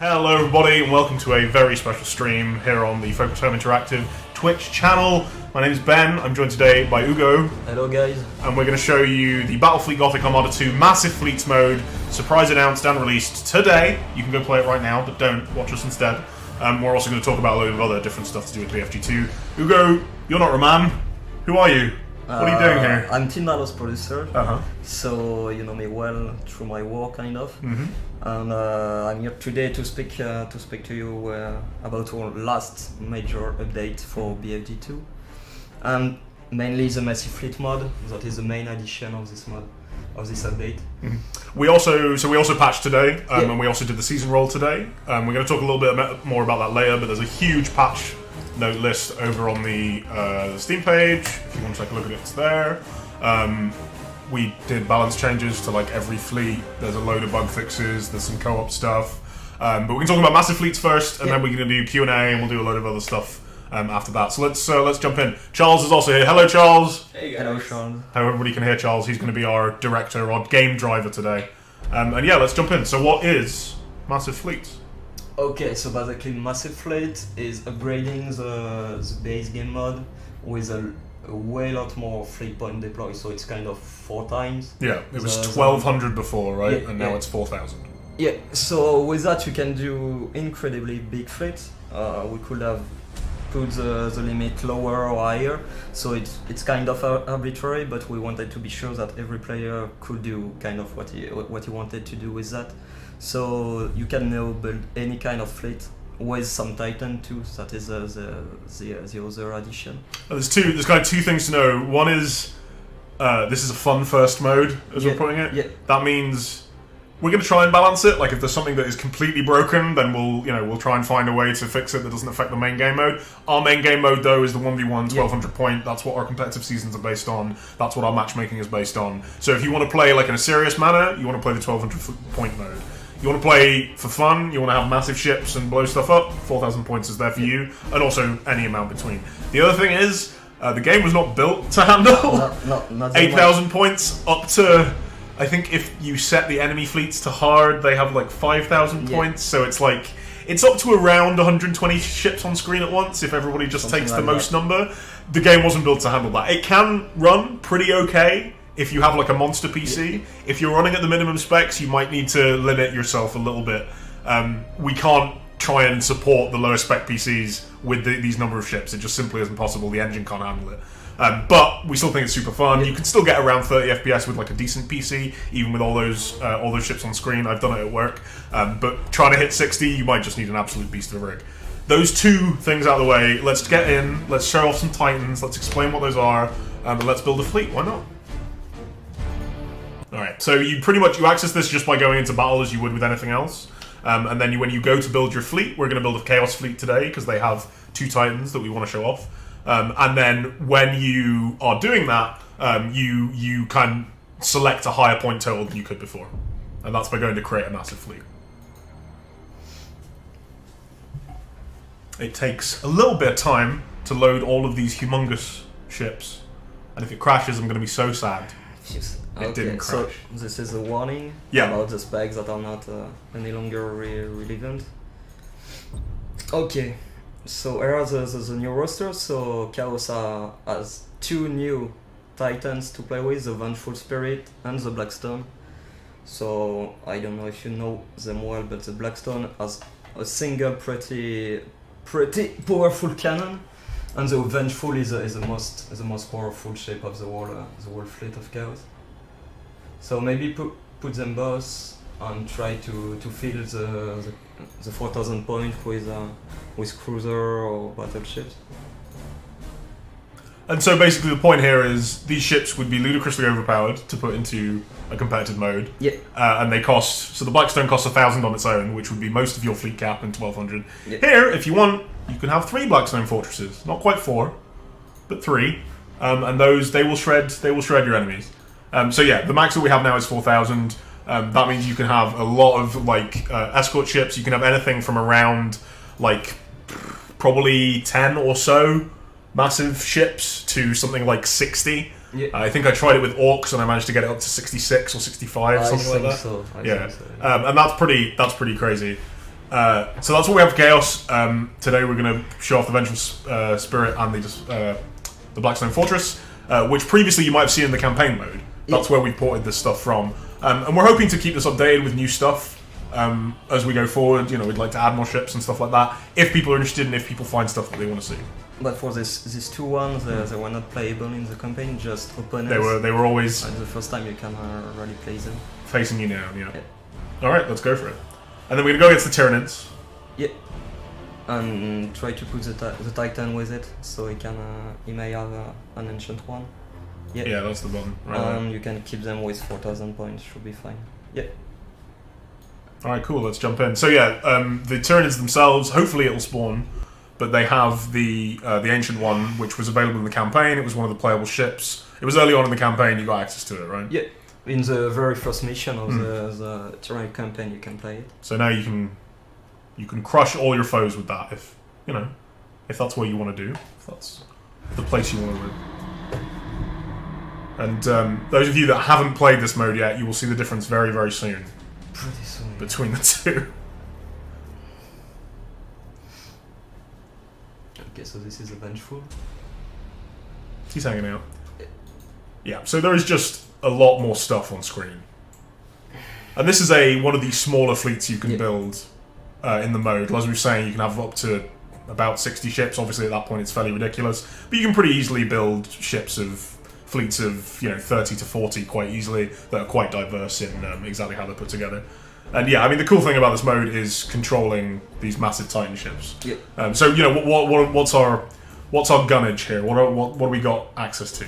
Hello everybody and welcome to a very special stream here on the Focus Home Interactive Twitch channel. My name is Ben, I'm joined today by Ugo. Hello guys. And we're going to show you the Battlefleet Gothic Armada 2 Massive Fleets mode, surprise announced and released today. You can go play it right now, but don't, watch us instead. We're also going to talk about a load of other different stuff to do with BFG2. Ugo, you're not Roman. Who are you? What are you doing here? I'm Team Malos producer, so you know me well through my work, kind of. And I'm here today to speak to you about our last major update for BFG2, and mainly the Massive Fleet mod. That is the main addition of this mod, of this update. We also patched today, and we also did the season roll today. We're going to talk a little bit more about that later, but there's a huge patch note list over on the Steam page. If you want to take a look at it, it's there. We did balance changes to like every fleet. There's a load of bug fixes. There's some co-op stuff. But we can talk about massive fleets first, and then we're going to do Q&A, and we'll do a load of other stuff after that. So let's jump in. Charles is also here. Hello, Charles. Hey guys. Hello, Sean. How everybody can hear Charles. He's going to be our director, our game driver today. And yeah, let's jump in. So what is Massive Fleets? Okay, so basically Massive Fleet is upgrading the base game mod with a way lot more fleet point deploy, so it's kind of 4 times. Yeah, it was 1,200 before, right? Yeah, and now it's 4,000. Yeah, so with that you can do incredibly big fleets. We could have put the limit lower or higher, so it's kind of arbitrary, but we wanted to be sure that every player could do kind of what he wanted to do with that. So you can now build any kind of fleet with some Titan too. That is the other addition. There's kind of two things to know. One is this is a fun first mode, as we're putting it. Yeah. That means we're going to try and balance it. Like if there's something that is completely broken, then we'll try and find a way to fix it that doesn't affect the main game mode. Our main game mode though is the 1v1 1200 point. That's what our competitive seasons are based on. That's what our matchmaking is based on. So if you want to play like in a serious manner, you want to play the 1200 point mode. You want to play for fun, you want to have massive ships and blow stuff up, 4,000 points is there for you, and also any amount between. The other thing is, the game was not built to handle Not 8,000 points up to, I think if you set the enemy fleets to hard, they have like 5,000 points, so it's like, it's up to around 120 ships on screen at once if everybody just takes the most number. The game wasn't built to handle that. It can run pretty okay if you have like a monster PC. If you're running at the minimum specs, you might need to limit yourself a little bit. We can't try and support the lower spec PCs with these number of ships. It just simply isn't possible. The engine can't handle it. But we still think it's super fun. You can still get around 30 FPS with like a decent PC, even with all those ships on screen. I've done it at work. But trying to hit 60, you might just need an absolute beast of a rig. Those two things out of the way, let's get in, let's show off some Titans, let's explain what those are, and let's build a fleet. Why not? Alright, so you access this just by going into battle as you would with anything else. And then when you go to build your fleet, we're going to build a Chaos fleet today because they have 2 Titans that we want to show off. And then when you are doing that, you can select a higher point total than you could before. And that's by going to create a massive fleet. It takes a little bit of time to load all of these humongous ships. And if it crashes, I'm going to be so sad. It didn't crash. So this is a warning about the specs that are not any longer relevant. Okay, so here are the new rosters. So Chaos has 2 new Titans to play with, the Vengeful Spirit and the Blackstone. So I don't know if you know them well, but the Blackstone has a single pretty powerful cannon, and the Vengeful is the most powerful ship of the whole fleet of Chaos. So maybe put them both and try to fill the 4,000 points with cruiser or battleships. And so basically the point here is these ships would be ludicrously overpowered to put into a competitive mode. Yeah. And they cost, so the Blackstone costs 1,000 on its own, which would be most of your fleet cap in 1,200. Yeah. Here, if you want, you can have 3 Blackstone fortresses. Not quite 4, but 3. And those, they will shred your enemies. So yeah, the max that we have now is 4,000. That means you can have a lot of like escort ships. You can have anything from around like probably 10 or so massive ships to something like 60. Yeah. I think I tried it with Orcs and I managed to get it up to 66 or 65, something like that. So. And that's pretty crazy. So that's what we have for Chaos. Today we're going to show off the Vengeful Spirit and the Blackstone Fortress, which previously you might have seen in the campaign mode. That's where we ported this stuff from. And we're hoping to keep this updated with new stuff as we go forward. You know, we'd like to add more ships and stuff like that, if people are interested and if people find stuff that they want to see. But for these 2 ones, they were not playable in the campaign, just opponents. They were always... the first time you can really play them. Facing you now, yeah. Alright, let's go for it. And then we're going to go against the Tyranids. Yeah. And try to put the Titan with it, so he may have an Ancient One. Yeah, that's the button. Right you can keep them with 4,000 points, should be fine. Yeah. Alright, cool, let's jump in. So yeah, the Tyranids themselves, hopefully it'll spawn, but they have the Ancient One, which was available in the campaign. It was one of the playable ships. It was early on in the campaign, you got access to it, right? Yeah. In the very first mission of the Tyranid campaign, you can play it. So now you can crush all your foes with that, if that's what you want to do, if that's the place you want to live. And those of you that haven't played this mode yet, you will see the difference very, very soon. Pretty soon. Between the two. Okay, so this is a Vengeful. He's hanging out. Yeah, so there is just a lot more stuff on screen. And this is one of the smaller fleets you can build in the mode. As we were saying, you can have up to about 60 ships. Obviously at that point it's fairly ridiculous. But you can pretty easily build fleets of 30 to 40 quite easily that are quite diverse in exactly how they're put together. And yeah, I mean the cool thing about this mode is controlling these massive Titan ships. Yeah. So what's our gunnage here? What do we got access to?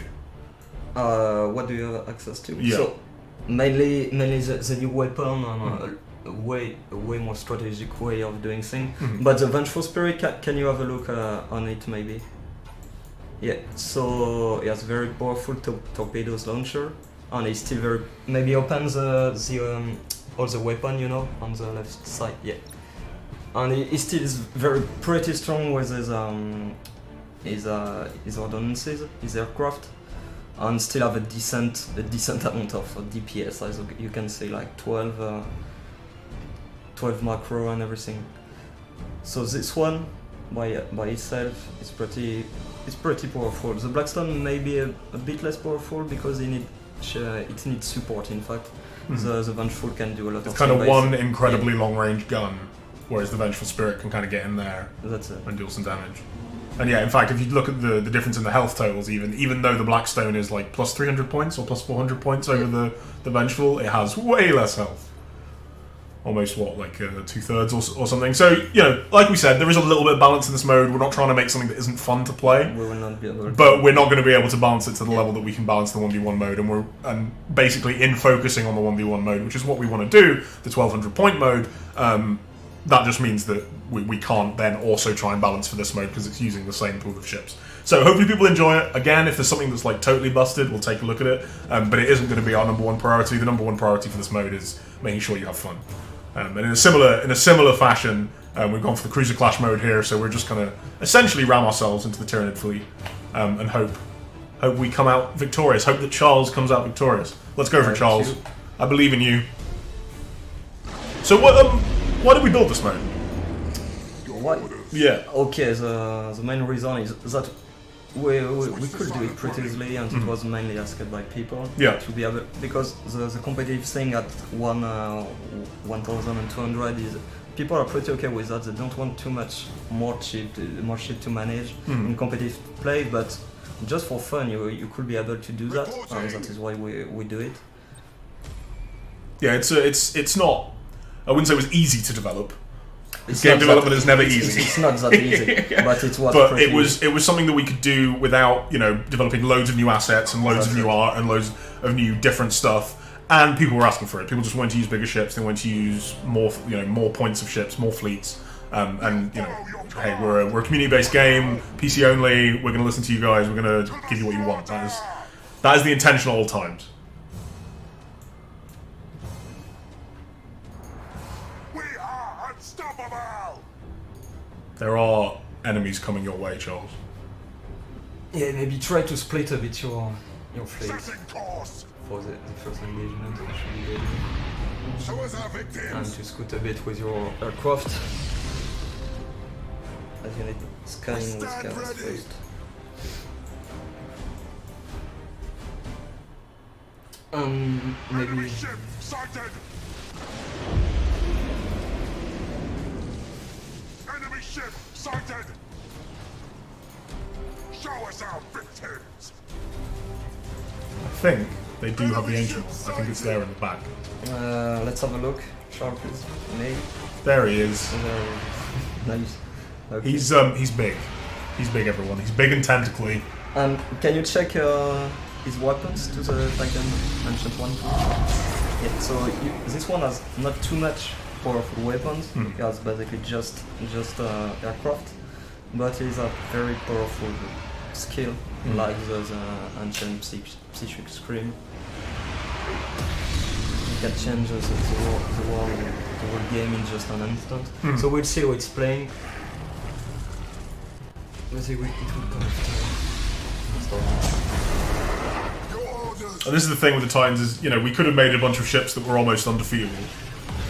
What do you have access to? Yeah. So mainly the new weapon and a way more strategic way of doing things. But the Vengeful Spirit, can you have a look on it maybe? Yeah. So it has very powerful torpedoes launcher, and it still maybe opens all the weapon on the left side. Yeah. And it still is pretty strong with his ordnances, his aircraft. And still have a decent amount of DPS, as you can see, like 12 macro and everything. So this one, by itself, is pretty powerful. The Blackstone may be a bit less powerful because it needs support. In fact, the Vengeful can do a lot of. It's kind of one incredibly long range gun, whereas the Vengeful Spirit can kind of get in there and deal some damage. And yeah, in fact, if you look at the difference in the health totals, even though the Blackstone is like plus 300 points or plus 400 points over the Vengeful, it has way less health. Almost like 2/3 or something. So like we said, there is a little bit of balance in this mode. We're not trying to make something that isn't fun to play. We will not be able to. But we're not going to be able to balance it to the level that we can balance the 1v1 mode. And basically in focusing on the 1v1 mode, which is what we want to do, the 1200 point mode. That just means that we can't then also try and balance for this mode because it's using the same pool of ships. So hopefully people enjoy it. Again, if there's something that's like totally busted, we'll take a look at it. But it isn't going to be our #1 priority. The #1 priority for this mode is making sure you have fun. And in a similar fashion, we've gone for the Cruiser Clash mode here. So we're just going to essentially ram ourselves into the Tyranid fleet and hope we come out victorious. Hope that Charles comes out victorious. Let's go for it, Charles. I believe in you. So why did we build this mode? Why? Yeah. Okay, the main reason is that we could do it pretty easily, and it was mainly asked by people. Yeah. To be able, because the competitive thing at 1,200 is people are pretty okay with that. They don't want too much more ship to manage in competitive play, but just for fun, you could be able to do that, and that is why we do it. Yeah, it's not. I wouldn't say it was easy to develop. Game development is never easy. It's not that easy, but it was. But it was something that we could do without developing loads of new assets and loads of new art and loads of new different stuff. And people were asking for it. People just wanted to use bigger ships. They wanted to use more points of ships, more fleets. Hey, we're a community-based game, PC only. We're going to listen to you guys. We're going to give you what you want. That is the intention at all times. There are enemies coming your way, Charles. Yeah, maybe try to split a bit your fleet for the first engagement. And to scoot a bit with your aircraft. As you need scanning with chaos first. Maybe... Enemy ship sighted! Show us our victims! I think they do have the Ancient One. I think it's there in the back. Let's have a look. Sharp is made. There he is. Nice. Okay. He's big. He's big, everyone. He's big and tentacly. Can you check his weapons to the Titan Ancient One? Yeah, so this one has not too much powerful weapons. He has basically just aircraft, but it is a very powerful skill, like the Ancient Psychic Scream. You can change the whole game in just an instant. So we'll see how it's playing. Let's see, it will come And this is the thing with the Titans is, you know, we could have made a bunch of ships that were almost undefeatable.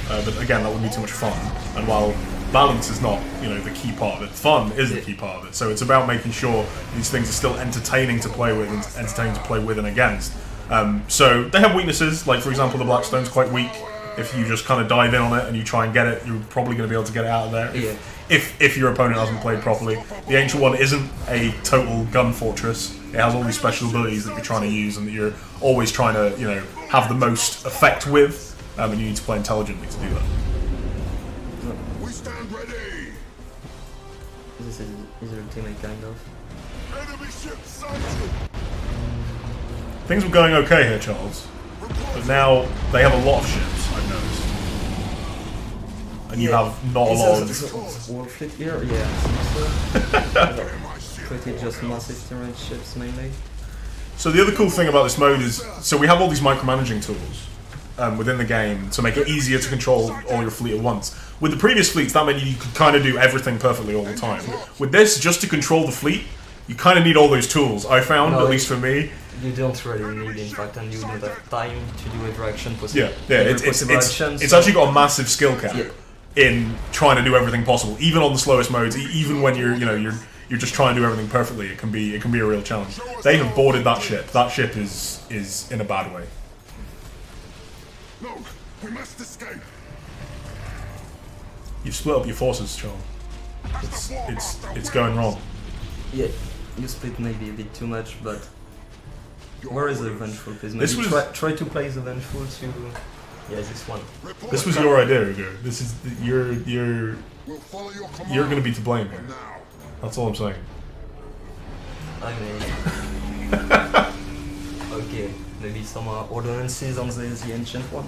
But again, that would be too much fun. And while balance is not, you know, the key part of it, fun is the key part of it. So it's about making sure these things are still entertaining to play with and entertaining to play with and against. So they have weaknesses, like for example the Blackstone's quite weak. If you just kind of dive in on it and you try and get it, you're probably going to be able to get it out of there. Yeah. If your opponent hasn't played properly. The Ancient One isn't a total gun fortress. It has all these special abilities that you're trying to use and that you're always trying to, you know, have the most effect with. And you need to play intelligently to do that. We stand ready! This is ultimate kind of. Enemy ship sighted! Things were going okay here, Charles. But now they have a lot of ships, I've noticed. And you have not a lot of... War fleet here? Yeah. Pretty just massive Tyranid ships mainly. So the other cool thing about this mode is, so we have all these micromanaging tools within the game to make it easier to control all your fleet at once. With the previous fleets, that meant you could kind of do everything perfectly all the time. With this, just to control the fleet, you kind of need all those tools, I found, at least for me. You don't really need, in fact, and you don't have time to do every action possible. Yeah, it's actually got a massive skill cap in trying to do everything possible, even on the slowest modes, even when you're just trying to do everything perfectly. It can be a real challenge. They have boarded that ship. That ship is in a bad way. No, we must escape. You've split up your forces, Charles. It's going wrong. Yeah, you split maybe a bit too much, but where is the Vengeful? Please, maybe try to play the Vengeful to... Yeah, this one. This was your idea, Ugo. This is you're going to be to blame here. That's all I'm saying. I mean... Okay, maybe some ordinances on the Ancient One.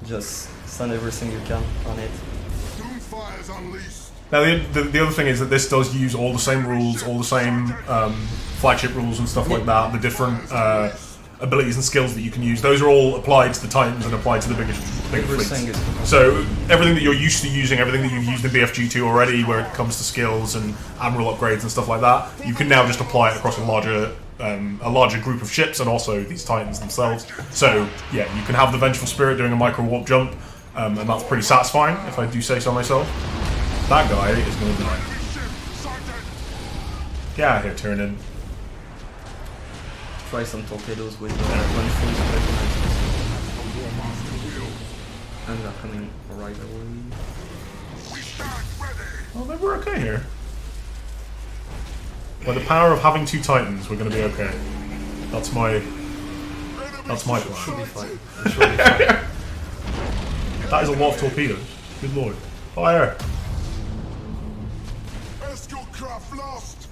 Just send everything you can on it. Doomfire's unleashed. Now the other thing is that this does use all the same rules, all the same flagship rules and stuff like that. The different abilities and skills that you can use, those are all applied to the Titans and applied to the bigger fleets. So everything that you're used to using, everything that you've used in BFG2 already, where it comes to skills and admiral upgrades and stuff like that, you can now just apply it across a larger group of ships and also these Titans themselves. So yeah, you can have the Vengeful Spirit doing a micro warp jump, and that's pretty satisfying, if I do say so myself. That guy is going to die. Get out of here, Tyranid. Try some torpedoes with Vengeful Spirit. And they're coming right away. Well, maybe we're okay here. By the power of having two Titans, we're going to be okay. That's my plan. Should be fine. Should be fine. That is a lot of torpedoes. Good lord. Fire! Escort craft lost.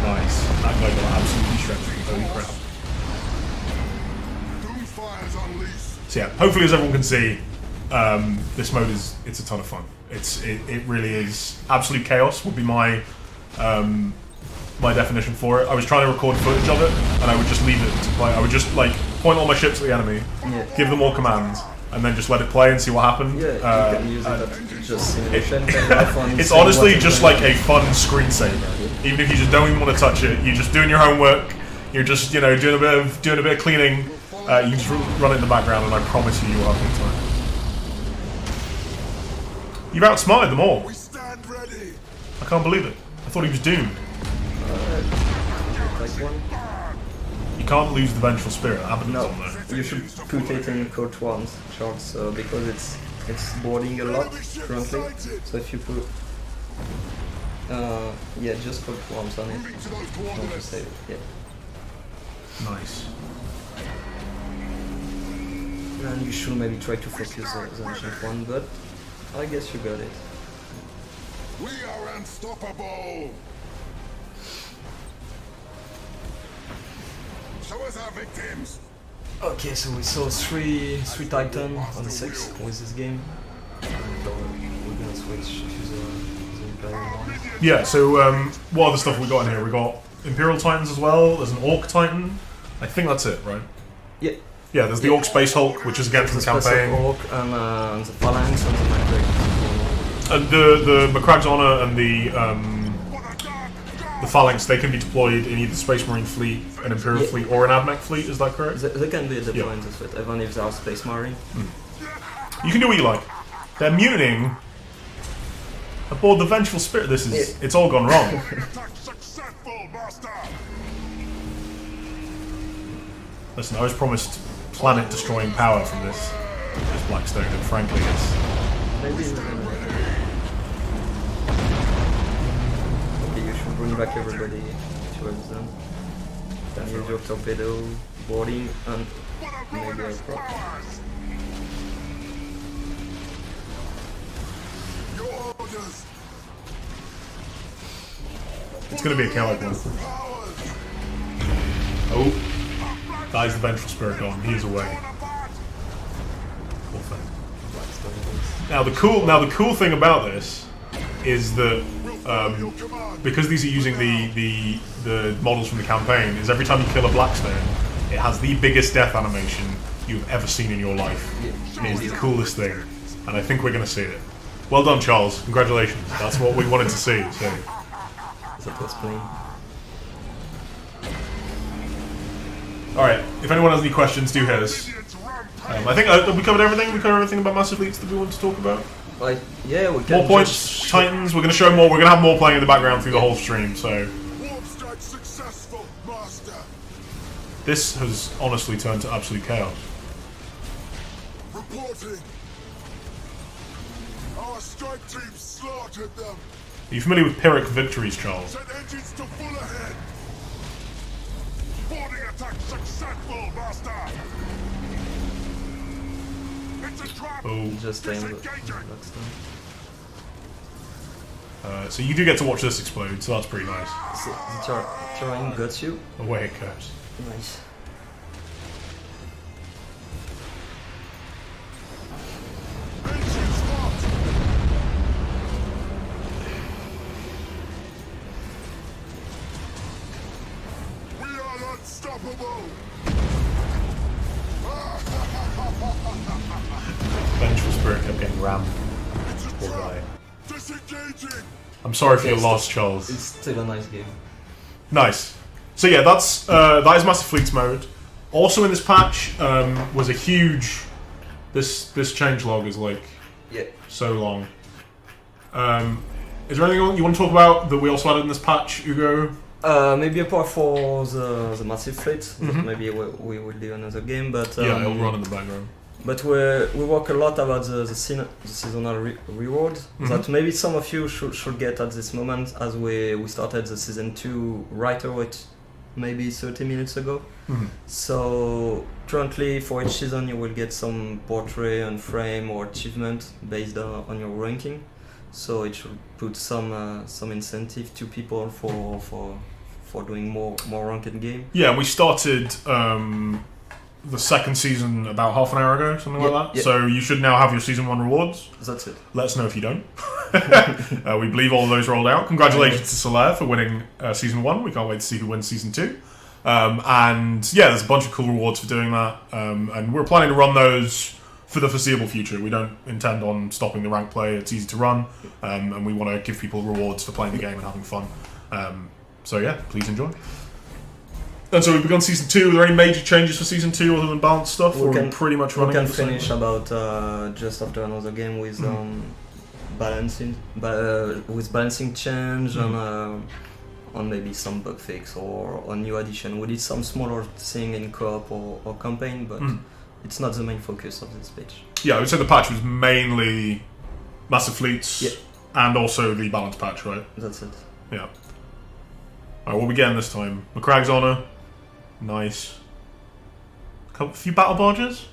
Nice. That guy got absolutely shredded. Holy crap. Doomfire's unleashed. So yeah, hopefully as everyone can see, this mode it's a ton of fun. It really is absolute chaos would be my my definition for it. I was trying to record footage of it and I would just leave it to play. I would just like point all my ships at the enemy, give them all commands, and then just let it play and see what happened. Yeah, you can use it just simulation. It's honestly just like a fun screensaver. Even if you just don't even want to touch it, you're just doing your homework. You're just doing a bit of cleaning, You just run it in the background, and I promise you, you'll have a good time. You've outsmarted them all. We stand ready. I can't believe it. I thought he was doomed. Like one? You can't lose the Vengeful Spirit. Abaddon's No, on there. you should put it in Code 1 charts because it's boarding a lot currently. So if you put yeah, just Code 1s on it. Moving to those Don't coordinates. save it. Yeah. Nice. And you should maybe try to focus the Ancient One, but I guess you got it. We are unstoppable. Show us our victims. Okay, so we saw three Titan on the 6 with this game. And we're gonna switch to the Imperial one. Yeah, so what other stuff we got in here? We got Imperial Titans as well. There's an Orc Titan. I think that's it, right? Yeah. Yeah, there's the Orc Space Hulk, which is again from the campaign. Orc and the Phalanx and the Magric. And the Macrag's Honor and the Phalanx, they can be deployed in either Space Marine fleet, an Imperial fleet, or an AdMech fleet. Is that correct? They can be deployed in this fleet, even if they are Space Marine. You can do what you like. They're mutinying aboard the Vengeful Spirit. This is it's all gone wrong. Attack successful, master. Listen, I was promised planet-destroying power from this Blackstone, and frankly, it's Maybe we're gonna... Okay, you should bring back everybody towards them. Then use your torpedo, boarding, and maybe a prop. Your orders. it's going to be a chaotic one. Oh, that is the Vengeful Spirit gone. He is away. Poor thing. Now the cool thing about this is that because these are using the models from the campaign, is every time you kill a Blackstone, it has the biggest death animation you've ever seen in your life. It is the coolest thing, and I think we're going to see it. Well done, Charles. Congratulations. That's what we wanted to see. So. That was plain. All right. If anyone has any questions, do hit us. I think we covered everything. We covered everything about Massive Fleets that we want to talk about. Like, yeah, we can More points, Titans. We're going to show more. We're going to have more playing in the background through the whole stream. So Warp strike successful, master. this has honestly turned to absolute chaos. Reporting. Our strike team slaughtered them. Are you familiar with Pyrrhic victories, Charles? Set engines to full ahead. Boarding attack successful, master. It's a trap. Oh, just stay in the Disengaging. Blackstone. so you do get to watch this explode, so that's pretty nice. So, the terrain got you. Away it goes. Nice. Ancient spot. We are unstoppable. Vengeful Spirit kept getting rammed. It's a Poor guy. trap. Disengaging. I'm sorry for your loss, Charles. It's still a nice game. Nice. So yeah, that is Massive Fleets mode. Also in this patch was a huge. This changelog is like Yeah. so long. Is there anything you want to talk about that we also added in this patch, Hugo? Maybe apart for the Massive Fleet, that maybe we will do another game, but Yeah, it'll run in the background. But we work a lot about the seasonal reward that maybe some of you should get at this moment, as we started the season 2 right away, maybe 30 minutes ago. So currently for each season you will get some portrait and frame or achievement based on your ranking. So it should put some incentive to people for doing more ranked game. Yeah, we started the second season about half an hour ago, something like that. Yeah. So you should now have your season 1 rewards. That's it. Let us know if you don't. We believe all of those rolled out. Congratulations to Solaire for winning season 1. We can't wait to see who wins season 2. And yeah, there's a bunch of cool rewards for doing that. And we're planning to run those for the foreseeable future. We don't intend on stopping the rank play. It's easy to run. And we want to give people rewards for playing the game and having fun. So yeah, please enjoy. And so we've begun Season 2. Are there any major changes for Season 2 other than balance stuff? We or can- are we pretty much We running can the same finish way? about just after another game with balancing change and on maybe some bug fix or on new addition. We did some smaller thing in co-op or campaign, but it's not the main focus of this page. Yeah, I would say the patch was mainly massive fleets Yeah. and also the balance patch, right? That's it. Yeah. Alright, what are we getting this time? McCragg's Honor. Nice. A few battle barges?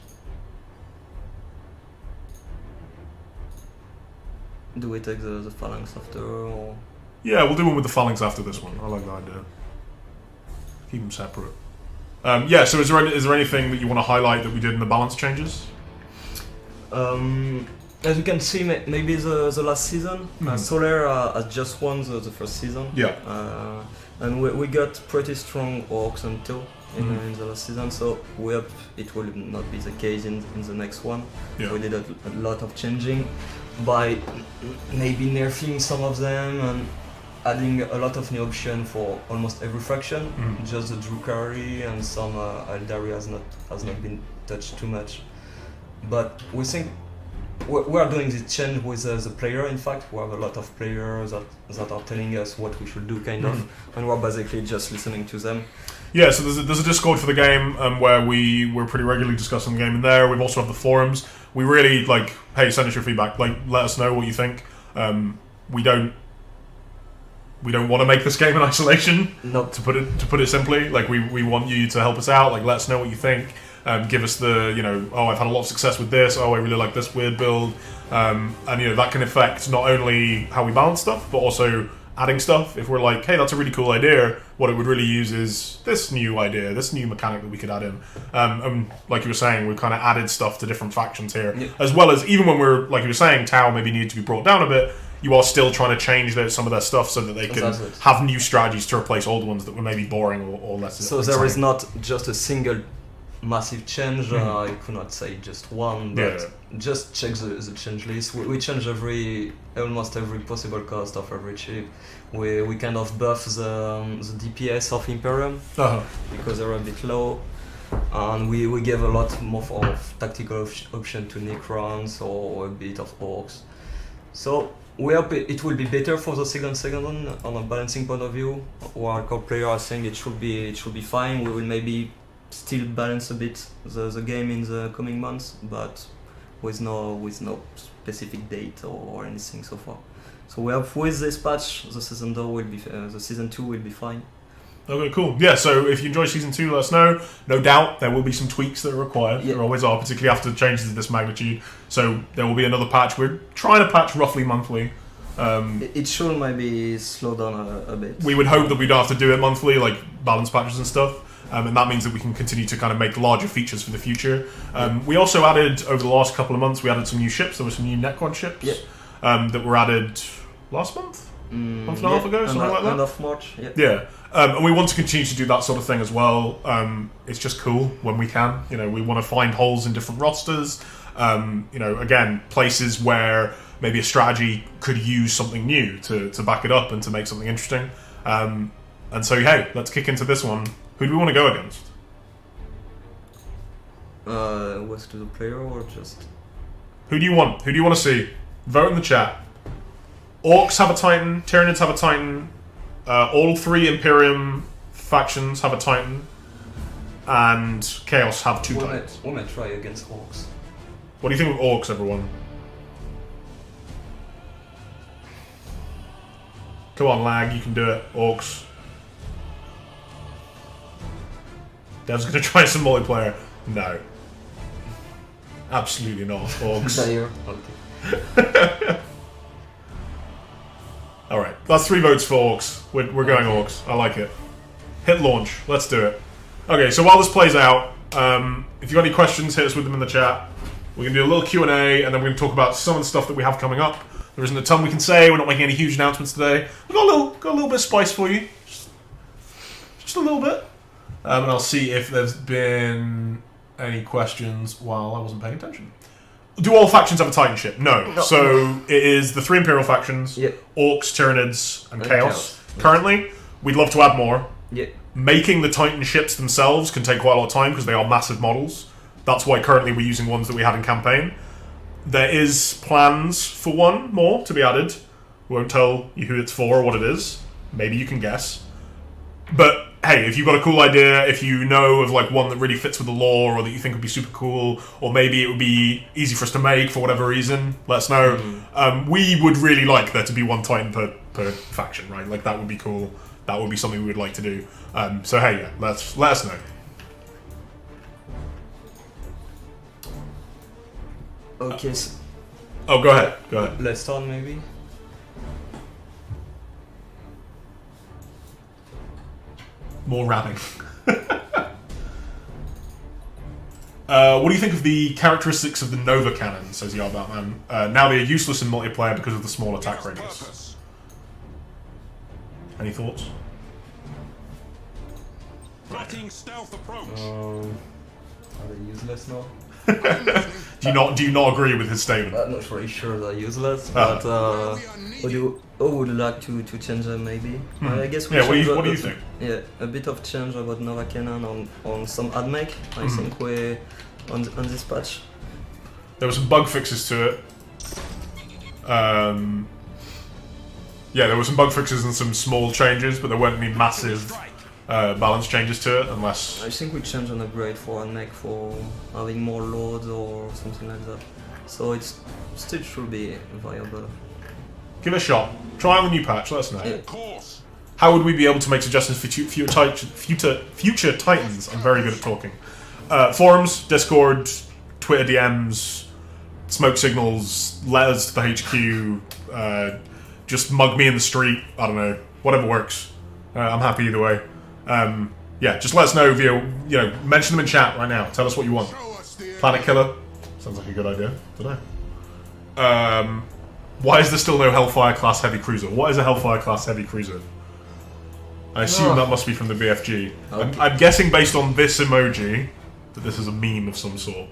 Do we take the phalanx after or? Yeah, we'll do one with the Phalanx after this one. I like that idea. Keep them separate. Yeah, so is there anything that you want to highlight that we did in the balance changes? As you can see, maybe the last season, Soler has just won the first season. Yeah. And we got pretty strong orcs and two in the last season, so we hope it will not be the case in the next one. Yeah. We did a lot of changing by maybe nerfing some of them and adding a lot of new options for almost every faction. Just the Drukari and some Eldari has not been touched too much. But we think we are doing this change with the player. In fact, we have a lot of players that are telling us what we should do, kind of, and we're basically just listening to them. Yeah, so there's a Discord for the game where we're pretty regularly discussing the game in there. We've also have the forums. We really hey, send us your feedback. Let us know what you think. We don't want to make this game in isolation. Nope. To put it simply, we want you to help us out. Let us know what you think. Give us the I've had a lot of success with this. I really like this weird build, and that can affect not only how we balance stuff, but also adding stuff. If we're like, hey, that's a really cool idea, what it would really use is this new idea, this new mechanic that we could add in. And like you were saying, we've kind of added stuff to different factions here, as well as even when we're like you were saying, Tau maybe needed to be brought down a bit. You are still trying to change some of their stuff so that they can have new strategies to replace old ones that were maybe boring or less. So there is not just a single massive change. I could not say just one, but just check the change list. We change almost every possible cost of every chip. We kind of buff the DPS of Imperium because they're a bit low, and we gave a lot more of tactical option to Necrons or a bit of Orcs. So we hope it will be better for the second one on a balancing point of view. Our core player, I think it should be fine. We will maybe still balance a bit the game in the coming months, but with no specific date or anything so far. So we hope with this patch the season 2 will be fine. Okay, cool. Yeah, so if you enjoy Season 2, let us know. No doubt there will be some tweaks that are required. There always are, particularly after changes of this magnitude. So there will be another patch. We're trying to patch roughly monthly. It should maybe slow down a bit. We would hope that we don't have to do it monthly, like balance patches and stuff. And that means that we can continue to kind of make larger features for the future. We also added, over the last couple of months, we added some new ships. There were some new Necron ships that were added last month? Month and a half ago, something like that? End of March, yeah. And we want to continue to do that sort of thing as well. It's just cool when we can. We want to find holes in different rosters. Again, places where maybe a strategy could use something new to back it up and to make something interesting. And so, hey, let's kick into this one. Who do we want to go against? Was to the player or just? Who do you want? Who do you want to see? Vote in the chat. Orcs have a Titan. Tyranids have a Titan. All three Imperium factions have a Titan. And Chaos have two Titans. We might try against Orcs. What do you think of Orcs, everyone? Come on, Lag, you can do it. Orcs. Dev's gonna try some multiplayer. No. Absolutely not. Orcs. Okay. Alright, that's 3 votes for Orcs. We're going Orcs. I like it. Hit launch. Let's do it. Okay, so while this plays out, if you've got any questions, hit us with them in the chat. We're going to do a little Q&A, and then we're going to talk about some of the stuff that we have coming up. There isn't a ton we can say. We're not making any huge announcements today. We've got a little bit of spice for you. Just a little bit. And I'll see if there's been any questions while I wasn't paying attention. Do all factions have a Titan ship? No. So it is the 3 Imperial factions, Orcs, Tyranids, and Chaos. Currently, we'd love to add more. Making the Titan ships themselves can take quite a lot of time because they are massive models. That's why currently we're using ones that we had in campaign. There is plans for one more to be added. Won't tell you who it's for or what it is. Maybe you can guess. But hey, if you've got a cool idea, if you know of like one that really fits with the lore or that you think would be super cool, or maybe it would be easy for us to make for whatever reason, let us know. We would really like there to be one Titan per faction, right? Like that would be cool. That would be something we would like to do. So hey, yeah, let us know. Okay. Oh, go ahead. Go ahead. Let's start maybe. More rapping. What do you think of the characteristics of the Nova Cannon, says Yard Batman? Now they are useless in multiplayer because of the small attack radius. Any thoughts? Stealth approach. Are they useless now? Do you not agree with his statement? I'm not really sure they're useless, but I would like to change them maybe. I guess we Yeah, change what do you think? Yeah, a bit of change about Nova Cannon on some ad make. I think we on this patch. There were some bug fixes to it. Yeah, there were some bug fixes and some small changes, but there weren't any massive balance changes to it, unless... I think we change an upgrade for ad make for having more loads or something like that. So it's still should be viable. Give it a shot. Try on the new patch, let us know. Yeah. Course. How would we be able to make suggestions for future Titans? I'm very good at talking. Forums, Discord, Twitter DMs, smoke signals, letters to the HQ, just mug me in the street, I don't know, whatever works. I'm happy either way. Yeah, just let us know via, mention them in chat right now. Tell us what you want. Show us the Planet Killer? Sounds like a good idea. Don't know. Why is there still no Hellfire class heavy cruiser? What is a Hellfire class heavy cruiser? I assume that must be from the BFG. Okay. I'm guessing based on this emoji that this is a meme of some sort.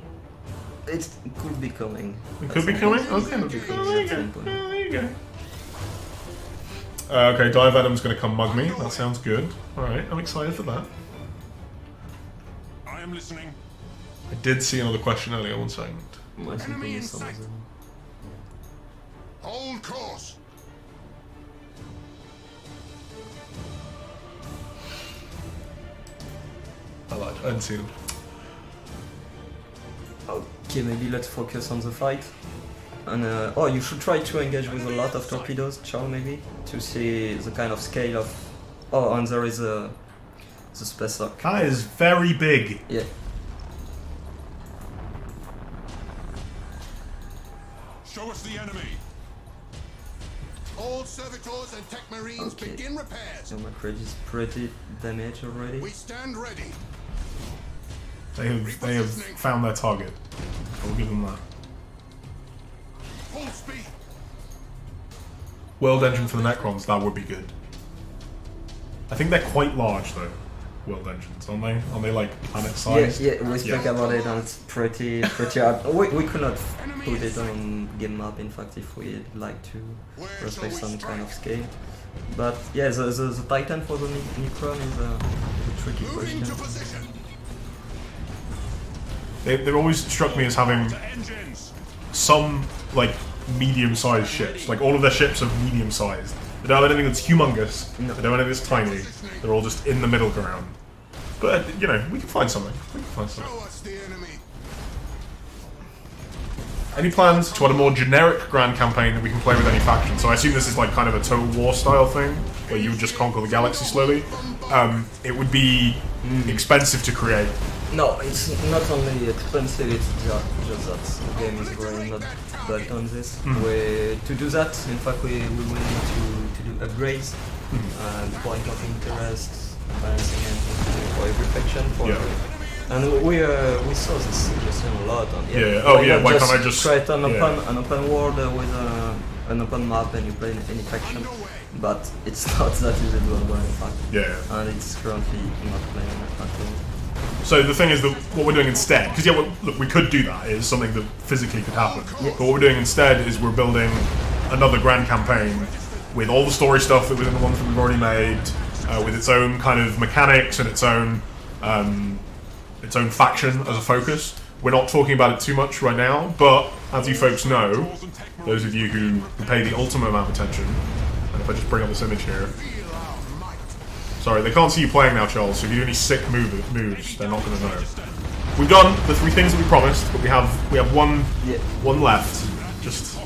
It could be coming. It could be coming? Okay. Could be coming at some point. There you go. Okay, Divenom's going to come mug me. That sounds good. Alright, I'm excited for that. I am listening. I did see another question earlier, one second. I think we need some of them. Hold course. I didn't see them. Okay, maybe let's focus on the fight. And you should try to engage with a lot of torpedoes, Charles, maybe, to see the kind of scale of... Oh, and there is the space lock. That is very big. Yeah. Show us the enemy. All servitors and tech marines Okay. begin repairs. So my credit is pretty damaged already. We stand ready. They have found their target. I'll give them that. Full speed. World engine for the Necrons, that would be good. I think they're quite large though, world engines, aren't they? Aren't they like planet sized? Yeah, we spoke about it and it's pretty hard. We could not put it on game map, in fact, if we'd like to respect some kind of scale. But yeah, the Titan for the Necron is a tricky Move question. into position. They've always struck me as having To engines. some like medium-sized ships. Like all of their ships are medium-sized. They don't have anything that's humongous. No. They don't have anything that's tiny. They're all just in the middle ground. But we can find something. Show us the enemy. Any plans to add a more generic grand campaign that we can play with any faction? So I assume this is like kind of a Total War style thing, where you would just conquer the galaxy slowly. It would be expensive to create. No, it's not only expensive, it's just that the game is really not built on this. To do that, in fact, we will need to do upgrades, point of interest, balancing and for every faction. And we saw this suggestion a lot. Why can't I just create an open world with an open map and you play any faction? But it's not that easy to do, in fact. Yeah. And it's currently not playing at all. So the thing is that what we're doing instead, because look, we could do that. It's something that physically could happen. But what we're doing instead is we're building another grand campaign with all the story stuff that was in the ones that we've already made, with its own kind of mechanics and its own faction as a focus. We're not talking about it too much right now, but as you folks know, those of you who pay the ultimate amount of attention, and if I just bring up this image here, sorry, they can't see you playing now, Charles, so if you do any sick moves, they're not going to know. We've done the 3 things that we promised, but we have one left, just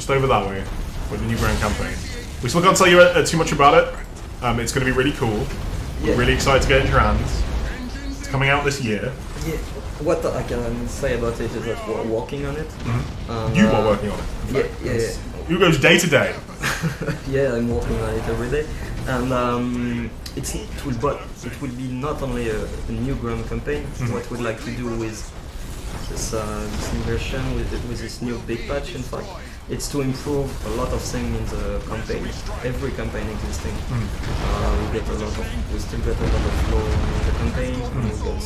over that way, with the new Grand Campaign. We still can't tell you too much about it. It's going to be really cool. We're really excited to get it in your hands. It's coming out this year. Yeah. What I can say about it is that we're working on it. You are working on it. Yeah. You goes day to day. Yeah, I'm working on it every day, and it will be not only a new Grand Campaign. What we'd like to do with this new version, with this new big patch, in fact, it's to improve a lot of things in the campaign. Every campaign existing, we still get a lot of flow in the campaign. We got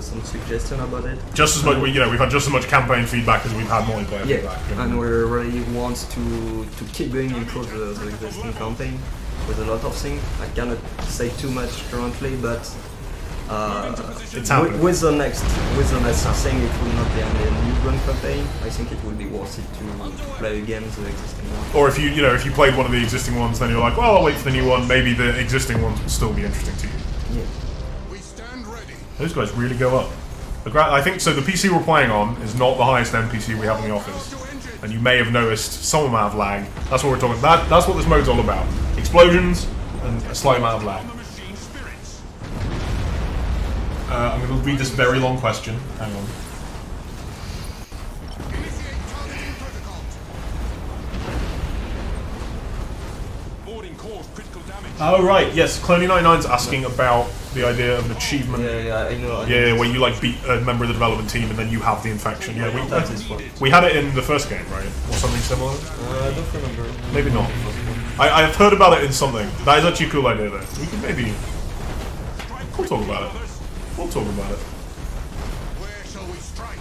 some suggestion about it. Just as much, we've had just as much campaign feedback as we've had multiplayer feedback. And we really want to keep going, improve the existing campaign with a lot of things. I cannot say too much currently, but with the next thing, it will not be only a new Grand Campaign. I think it will be worth it to play again the existing one. Or if you played one of the existing ones, then you're like, well, I'll wait for the new one. Maybe the existing ones will still be interesting to you. Yeah. We stand ready. Those guys really go up. I think so. The PC we're playing on is not the highest end PC we have in the office, and you may have noticed some amount of lag. That's what we're talking about. That's what this mode's all about: explosions and a slight amount of lag. I'm going to read this very long question. Hang on. Oh right, yes. Cloney99's asking about the idea of an achievement. Yeah, I know. Yeah, where you like beat a member of the development team and then you have the infection. Yeah, that is fun. we had it in the first game, right? Or something similar. I don't remember. Maybe not. I've heard about it in something. That is actually a cool idea, though. We can maybe. We'll talk about it. We'll talk about it. Where shall we strike?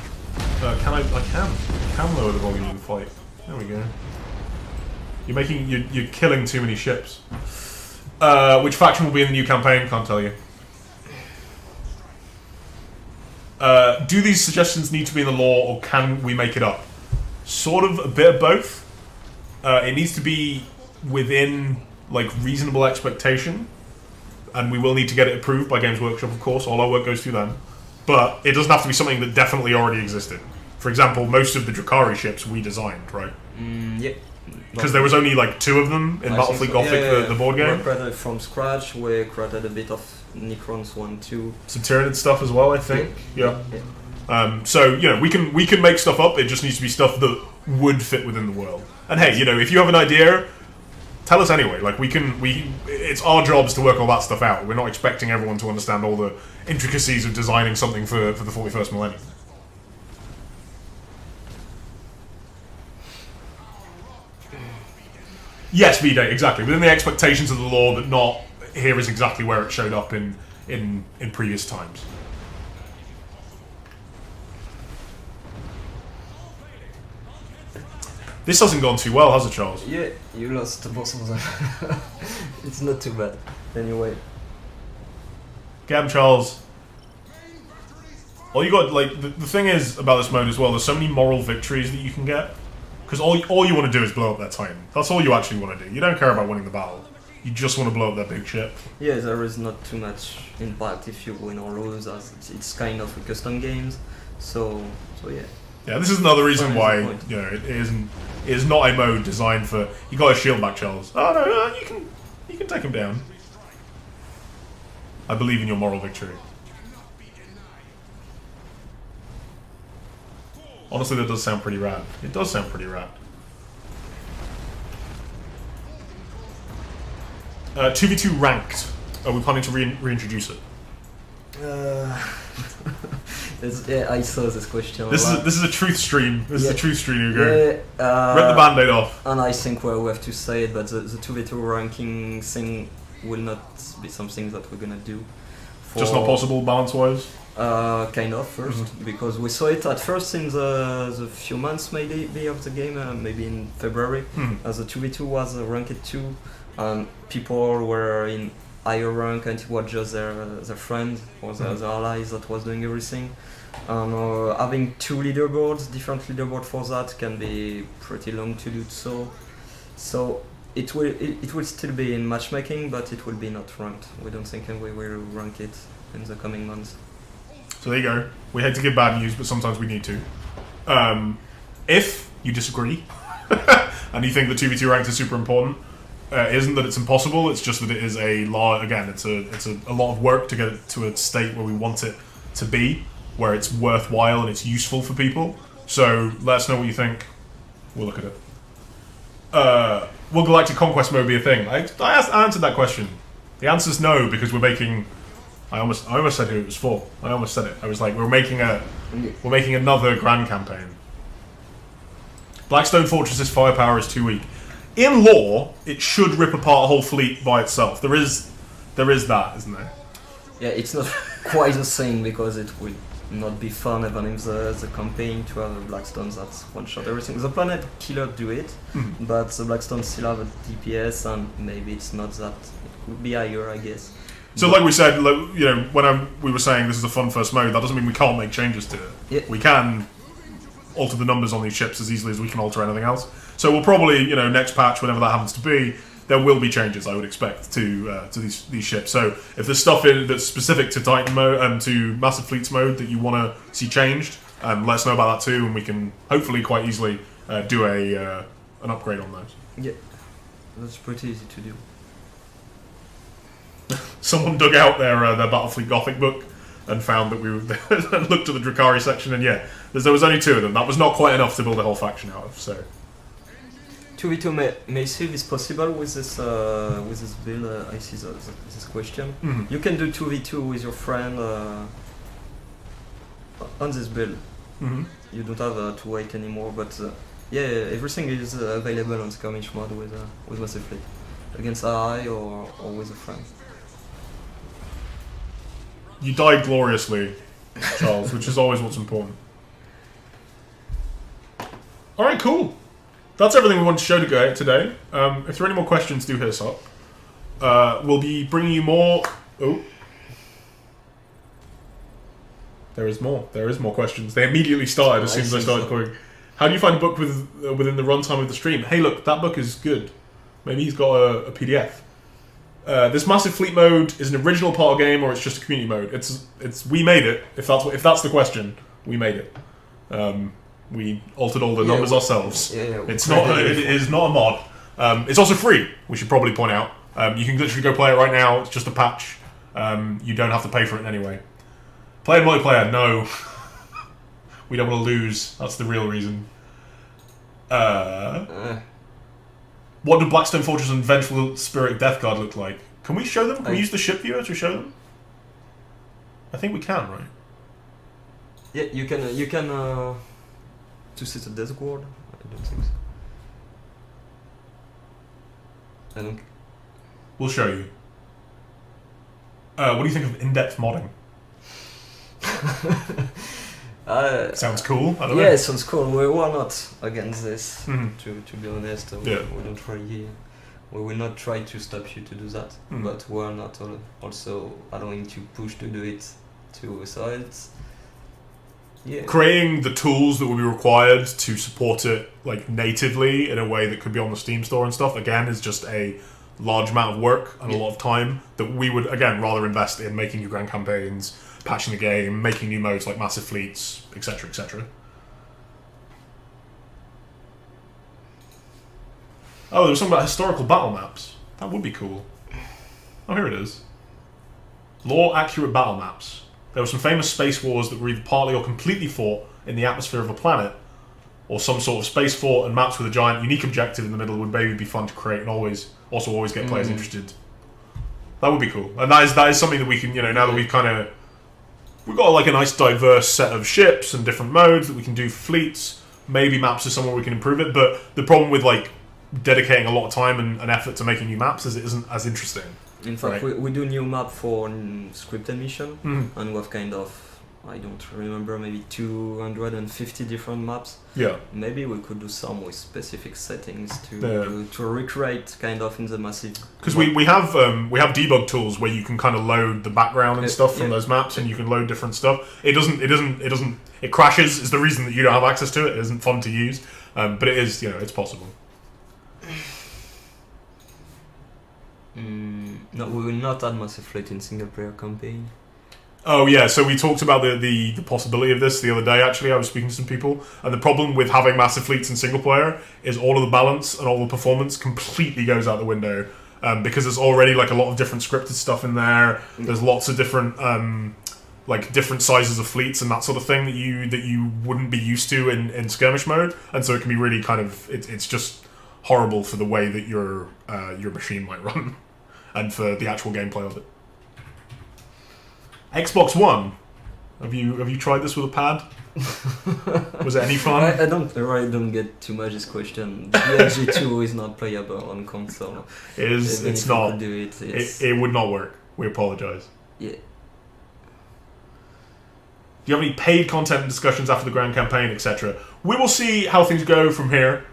I can lower the volume of the fight. There we go. You're killing too many ships. Which faction will be in the new campaign? Can't tell you. Do these suggestions need to be in the lore, or can we make it up? Sort of a bit of both. It needs to be within like reasonable expectation, and we will need to get it approved by Games Workshop, of course. All our work goes through them. But it doesn't have to be something that definitely already existed. For example, most of the Drukhari ships we designed, right? Yeah. Because there was only like 2 of them in Battlefleet Gothic, the board game. We created from scratch. We created a bit of Necrons 1-2. Some Tyranid stuff as well, I think. Yeah. So we can make stuff up. It just needs to be stuff that would fit within the world. And hey, if you have an idea, tell us anyway. Like it's our jobs to work all that stuff out. We're not expecting everyone to understand all the intricacies of designing something for the 41st millennium. Yes, V-Day, exactly. Within the expectations of the lore, but not here is exactly where it showed up in previous times. This hasn't gone too well, has it, Charles? Yeah, you lost both of them. It's not too bad. Anyway. Get him, Charles. All you got, like, the thing is about this mode as well, there's so many moral victories that you can get. Because all you want to do is blow up that Titan. That's all you actually want to do. You don't care about winning the battle. You just want to blow up that big ship. Yeah, there is not too much impact if you win or lose, as it's kind of a custom games. So yeah. Yeah, this is another reason why it is not a mode designed for. You got a shield back, Charles. Oh no, you can take him down. I believe in your moral victory. Honestly, that does sound pretty rad. It does sound pretty rad. 2v2 ranked. Are we planning to reintroduce it? Yeah, I saw this question. This is a truth stream. This is a truth stream. You go. Yeah, rip the band-aid off. And I think we have to say it, but the 2v2 ranking thing will not be something that we're gonna do. Just not possible balance-wise. Kind of first, because we saw it at first in the few months maybe of the game, maybe in February, as the 2v2 was ranked 2, and people were in higher rank, and it was just their friend or their allies that was doing everything. And having two leaderboards, different leaderboard for that, can be pretty long to do so. So it will still be in matchmaking, but it will be not ranked. We don't think we will rank it in the coming months. So there you go. We hate to give bad news, but sometimes we need to. If you disagree and you think the 2v2 ranked is super important, it isn't that it's impossible. It's just that it is a lot. Again, it's a lot of work to get it to a state where we want it to be, where it's worthwhile and it's useful for people. So let us know what you think. We'll look at it. Will Galactic Conquest mode be a thing? I answered that question. The answer's no, because we're making. I almost said who it was for. I almost said it. I was like, we're making another grand campaign. Blackstone Fortress's firepower is too weak. In lore, it should rip apart a whole fleet by itself. There is that, isn't there? Yeah, it's not quite the same, because it will not be fun even if the campaign to have a Blackstone that's one shot everything. The Planet Killer do it, but the Blackstone still have a DPS, and maybe it's not that. It could be higher, I guess. So, like we said, when we were saying this is a fun first mode, that doesn't mean we can't make changes to it. Yeah. We can alter the numbers on these ships as easily as we can alter anything else. So we'll probably, next patch, whenever that happens to be, there will be changes, I would expect, to these ships. So if there's stuff in that's specific to Titan mode and to Massive Fleets mode that you want to see changed, let us know about that too, and we can hopefully quite easily do an upgrade on those. Yeah, that's pretty easy to do. Someone dug out their Battlefleet Gothic book and found that we looked at the Drakari section, and there was only 2 of them. That was not quite enough to build a whole faction out of. So 2v2 massive is possible with this build. I see this question. Mm-hmm. You can do 2v2 with your friend on this build. Mm-hmm. You don't have to wait anymore, but everything is available on skirmish mode with Massive Fleet against AI or with a friend. You died gloriously, Charles, which is always what's important. Alright, cool. That's everything we wanted to show today. If there are any more questions, do hit us up. We'll be bringing you more... Oh. There is more. There is more questions. They immediately started as soon as I started recording. How do you find a book within the runtime of the stream? Hey, look, that book is good. Maybe he's got a PDF. This Massive Fleet mode is an original part of the game, or it's just a community mode. It's we made it. If that's the question, we made it. We altered all the numbers ourselves. Yeah, it is not a mod. It's also free. We should probably point out. You can literally go play it right now. It's just a patch. You don't have to pay for it in any way. Play multiplayer? No. We don't want to lose. That's the real reason. What do Blackstone Fortress and Vengeful Spirit Death Guard look like? Can we show them? Can we use the ship viewer to show them? I think we can, right? Yeah, you can. To see the Death Guard? I don't think so. I don't. We'll show you. What do you think of in-depth modding? Sounds cool. I don't know. Yeah, it sounds cool. We are not against this. Mm-hmm. To be honest, we don't try. We will not try to stop you to do that, but we are not also allowing to push to do it too. So it's creating the tools that will be required to support it like natively in a way that could be on the Steam store and stuff. Again, is just a large amount of work and a lot of time that we would again rather invest in making new grand campaigns, patching the game, making new modes like Massive Fleets, etc., etc. Oh, there was something about historical battle maps. That would be cool. Oh, here it is. Lore-accurate battle maps. There were some famous space wars that were either partly or completely fought in the atmosphere of a planet, or some sort of space fort, and maps with a giant unique objective in the middle would maybe be fun to create and always get players interested. That would be cool. And that is something that we can, now that we've got like a nice diverse set of ships and different modes that we can do for fleets. Maybe maps are somewhere we can improve it, but the problem with like dedicating a lot of time and effort to making new maps is it isn't as interesting. In fact, we do new map for scripted mission, and we have kind of I don't remember, maybe 250 different maps. Yeah. Maybe we could do some with specific settings to recreate kind of in the massive. Because we have debug tools where you can kind of load the background and stuff from those maps, and you can load different stuff. It crashes is the reason that you don't have access to it. It isn't fun to use, but it is, it's possible. No, we will not add Massive Fleet in single player campaign. Oh yeah, so we talked about the possibility of this the other day. Actually, I was speaking to some people, and the problem with having massive fleets in single player is all of the balance and all the performance completely goes out the window, because there's already like a lot of different scripted stuff in there. There's lots of different different sizes of fleets and that sort of thing that you wouldn't be used to in skirmish mode, and so it can be really kind of it's just horrible for the way that your machine might run, and for the actual gameplay of it. Xbox One. Have you tried this with a pad? Was it any fun? I don't get too much this question. BFG 2 is not playable on console. It's not. It would not work. We apologise. Yeah. Do you have any paid content discussions after the grand campaign, etc.? We will see how things go from here.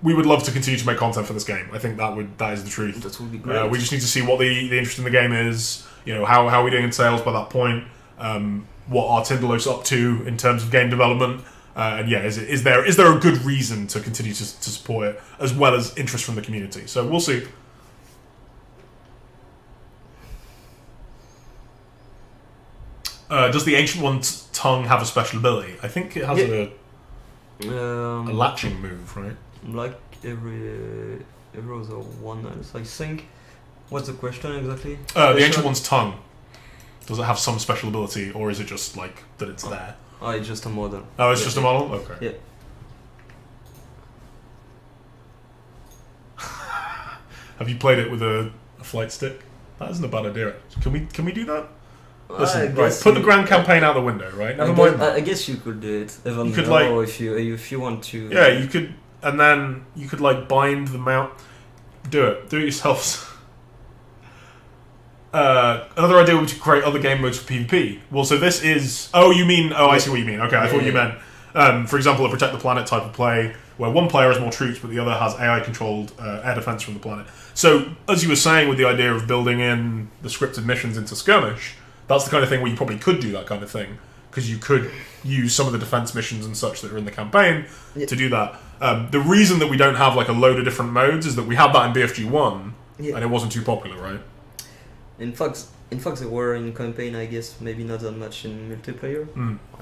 We would love to continue to make content for this game. I think that is the truth. That would be great. We just need to see what the interest in the game is. How are we doing in sales by that point? What are Tinderlow's up to in terms of game development? And yeah, is there a good reason to continue to support it, as well as interest from the community? So we'll see. Does the Ancient One's tongue have a special ability? I think it has a latching move, right? Like every other one else, I think. What's the question exactly? The Ancient One's tongue. Does it have some special ability, or is it just like that it's there? Oh, it's just a model. Oh, it's just a model? Okay. Yeah. Have you played it with a flight stick? That isn't a bad idea. Can we do that? Listen, right, put the grand campaign out the window, right? Never mind that. I guess you could do it. Even you could if you want to. Yeah, you could, and then you could bind the mount. Do it yourselves. Another idea would be to create other game modes for PvP. Well, so this is... I see what you mean. Okay, I thought you meant, for example, a Protect the Planet type of play, where one player has more troops, but the other has AI-controlled air defense from the planet. So, as you were saying with the idea of building in the scripted missions into Skirmish, that's the kind of thing where you probably could do that kind of thing, because you could use some of the defense missions and such that are in the campaign to do that. The reason that we don't have a load of different modes is that we had that in BFG 1, and it wasn't too popular, right? In fact, they were in campaign, I guess, maybe not that much in multiplayer.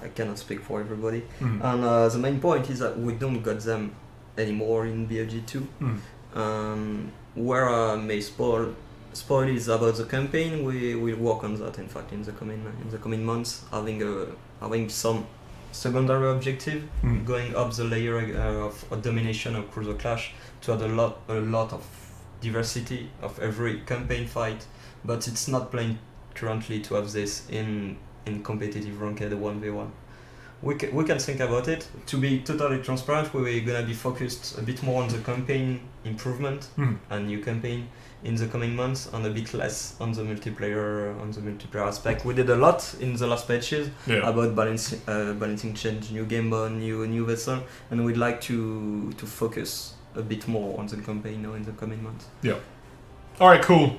I cannot speak for everybody. And the main point is that we don't got them anymore in BFG 2. Where I may spoil is about the campaign. We will work on that, in fact, in the coming months, having some secondary objective, going up the layer of domination of Cruiser Clash to add a lot of diversity of every campaign fight. But it's not planned currently to have this in competitive ranked 1v1. We can think about it. To be totally transparent, we're gonna be focused a bit more on the campaign improvement and new campaign in the coming months, and a bit less on the multiplayer aspect. We did a lot in the last patches about balancing change, new game mode, new vessel, and we'd like to focus a bit more on the campaign now in the coming months. Yeah. All right. Cool.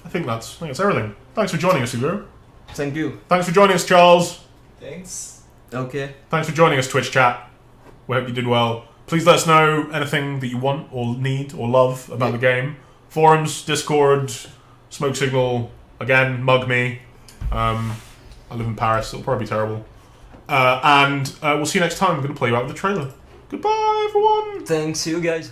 I think that's everything. Thanks for joining us, Ugo. Thank you. Thanks for joining us, Charles. Thanks. Okay. Thanks for joining us, Twitch chat. We hope you did well. Please let us know anything that you want or need or love about the game. Forums, Discord, Smoke Signal, again, mug me. I live in Paris, it'll probably be terrible. And we'll see you next time. I'm going to play you out with the trailer. Goodbye, everyone. Thanks, you guys.